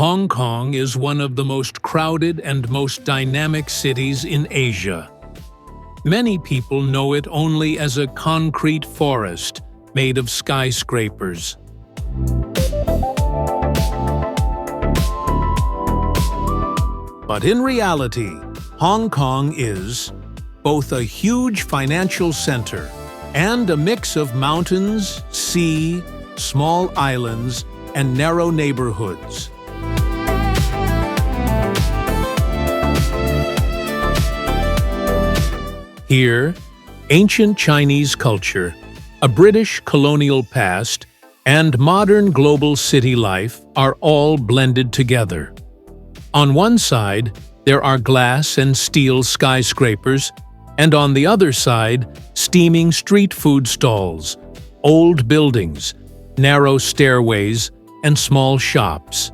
Hong Kong is one of the most crowded and most dynamic cities in Asia. Many people know it only as a concrete forest made of skyscrapers. But in reality, Hong Kong is both a huge financial center and a mix of mountains, sea, small islands, and narrow neighborhoods. Here, ancient Chinese culture, a British colonial past, and modern global city life are all blended together. On one side, there are glass and steel skyscrapers, and on the other side, steaming street food stalls, old buildings, narrow stairways, and small shops.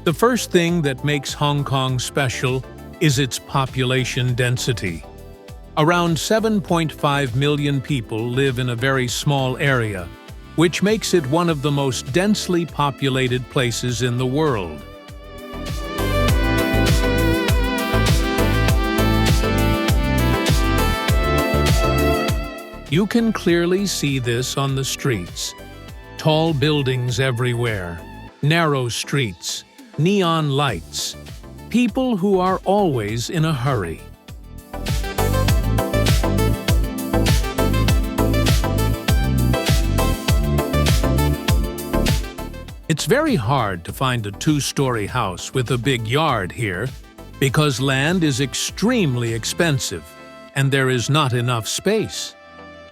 The first thing that makes Hong Kong special is its population density. Around 7.5 million people live in a very small area, which makes it one of the most densely populated places in the world. You can clearly see this on the streets. Tall buildings everywhere, narrow streets, neon lights, people who are always in a hurry. It's very hard to find a two-story house with a big yard here because land is extremely expensive and there is not enough space.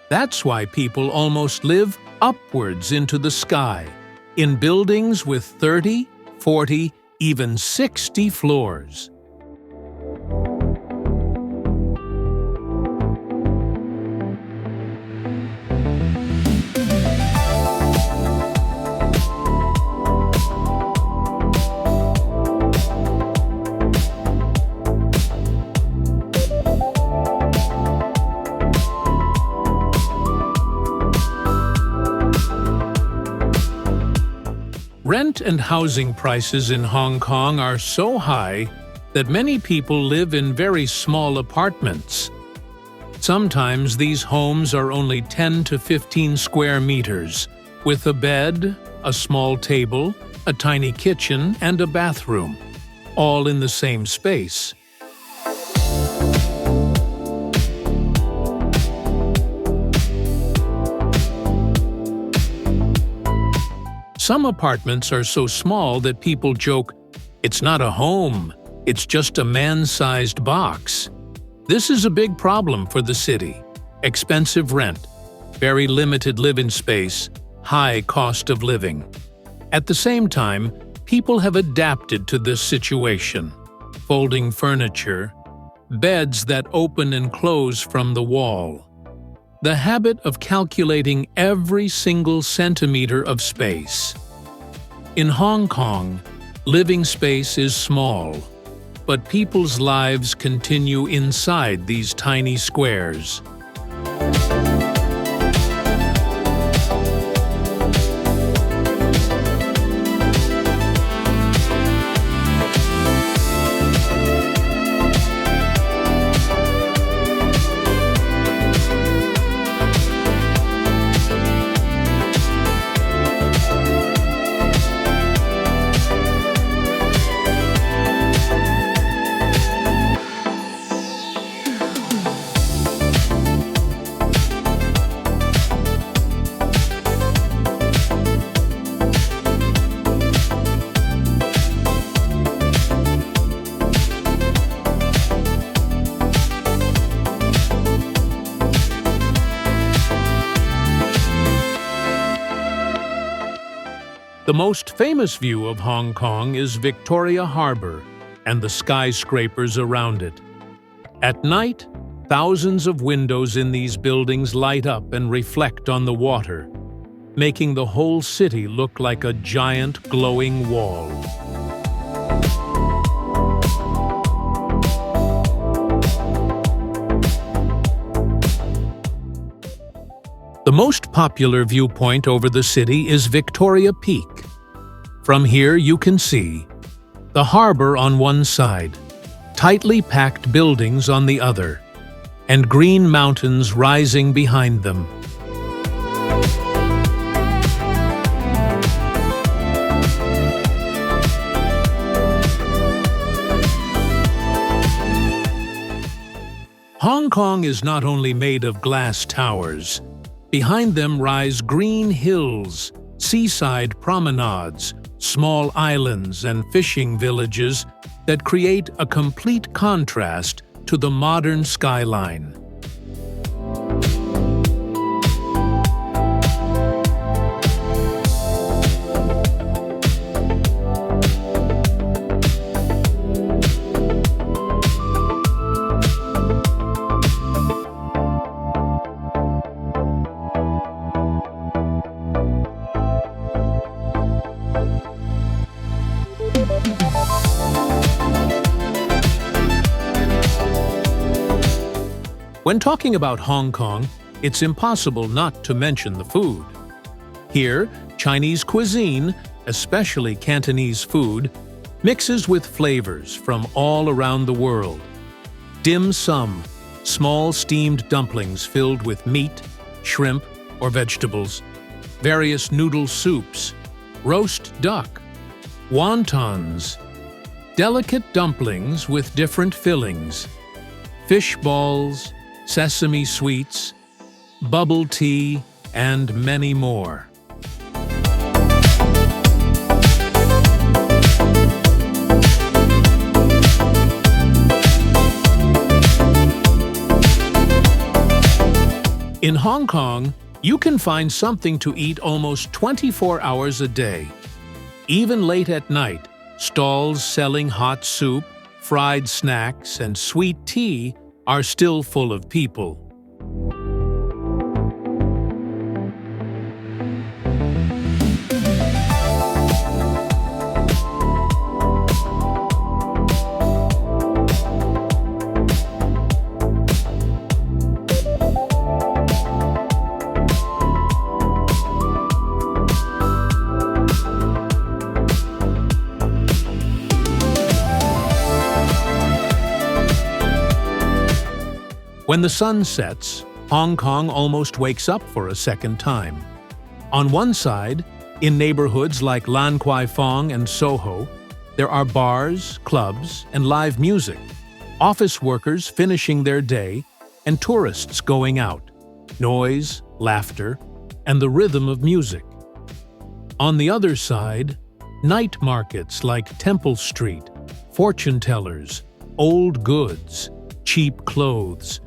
That's why people almost live upwards into the sky, in buildings with 30, 40, even 60 floors. Rent and housing prices in Hong Kong are so high that many people live in very small apartments. Sometimes these homes are only 10 to 15 square meters, with a bed, a small table, a tiny kitchen, and a bathroom, all in the same space. Some apartments are so small that people joke, "It's not a home, it's just a man-sized box." This is a big problem for the city. Expensive rent, very limited living space, high cost of living. At the same time, people have adapted to this situation. Folding furniture, beds that open and close from the wall. The habit of calculating every single centimeter of space. In Hong Kong, living space is small, but people's lives continue inside these tiny squares. The most famous view of Hong Kong is Victoria Harbour, and the skyscrapers around it. At night, thousands of windows in these buildings light up and reflect on the water, making the whole city look like a giant glowing wall. The most popular viewpoint over the city is Victoria Peak. From here you can see the harbor on one side, tightly packed buildings on the other, and green mountains rising behind them. Hong Kong is not only made of glass towers. Behind them rise green hills, seaside promenades, small islands and fishing villages that create a complete contrast to the modern skyline. When talking about Hong Kong, it's impossible not to mention the food. Here, Chinese cuisine, especially Cantonese food, mixes with flavors from all around the world. Dim sum, small steamed dumplings filled with meat, shrimp, or vegetables, various noodle soups, roast duck, wontons, delicate dumplings with different fillings, fish balls, sesame sweets, bubble tea, and many more. In Hong Kong, you can find something to eat almost 24 hours a day. Even late at night, stalls selling hot soup, fried snacks, and sweet tea are still full of people. When the sun sets, Hong Kong almost wakes up for a second time. On one side, in neighborhoods like Lan Kwai Fong and Soho, there are bars, clubs, and live music, office workers finishing their day, and tourists going out, noise, laughter, and the rhythm of music. On the other side, night markets like Temple Street, fortune tellers, old goods, cheap clothes,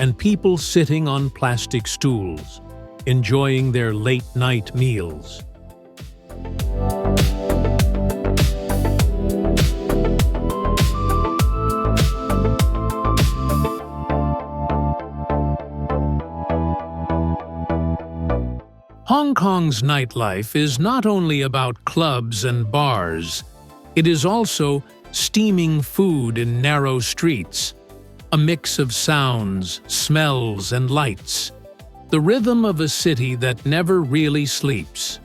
and people sitting on plastic stools, enjoying their late-night meals. Hong Kong's nightlife is not only about clubs and bars, it is also steaming food in narrow streets, a mix of sounds, smells, and lights, the rhythm of a city that never really sleeps.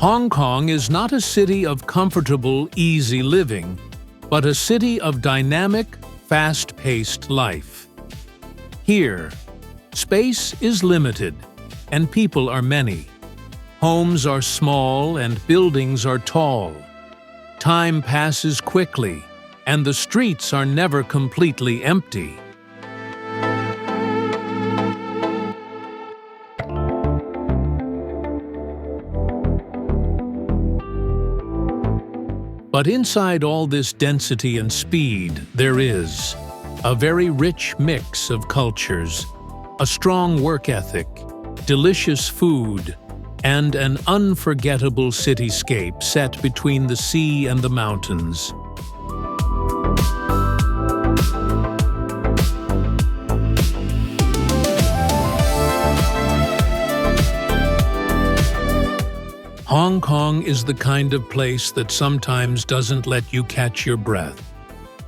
Hong Kong is not a city of comfortable, easy living, but a city of dynamic, fast-paced life. Here, space is limited, and people are many. Homes are small and buildings are tall. Time passes quickly, and the streets are never completely empty. But inside all this density and speed, there is a very rich mix of cultures, a strong work ethic, delicious food, and an unforgettable cityscape set between the sea and the mountains. Hong Kong is the kind of place that sometimes doesn't let you catch your breath.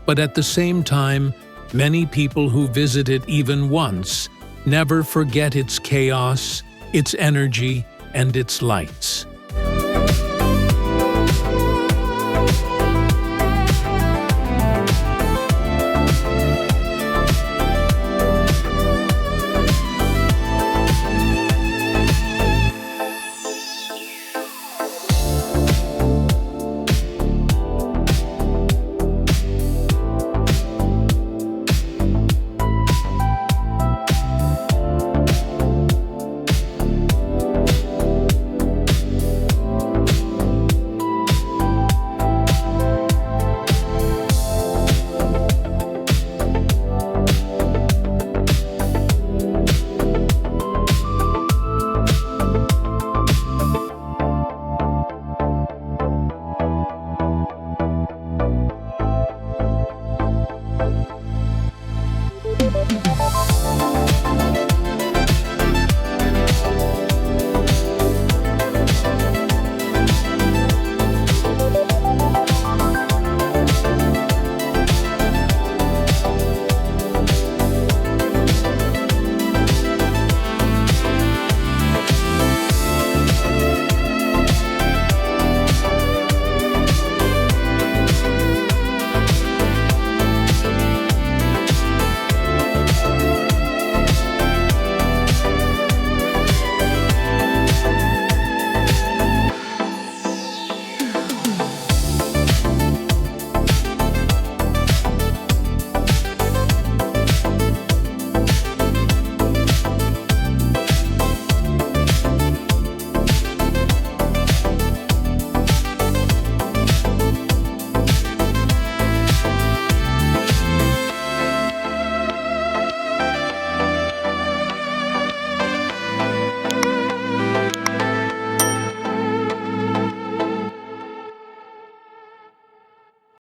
But at the same time, many people who visit it even once never forget its chaos, its energy, and its lights.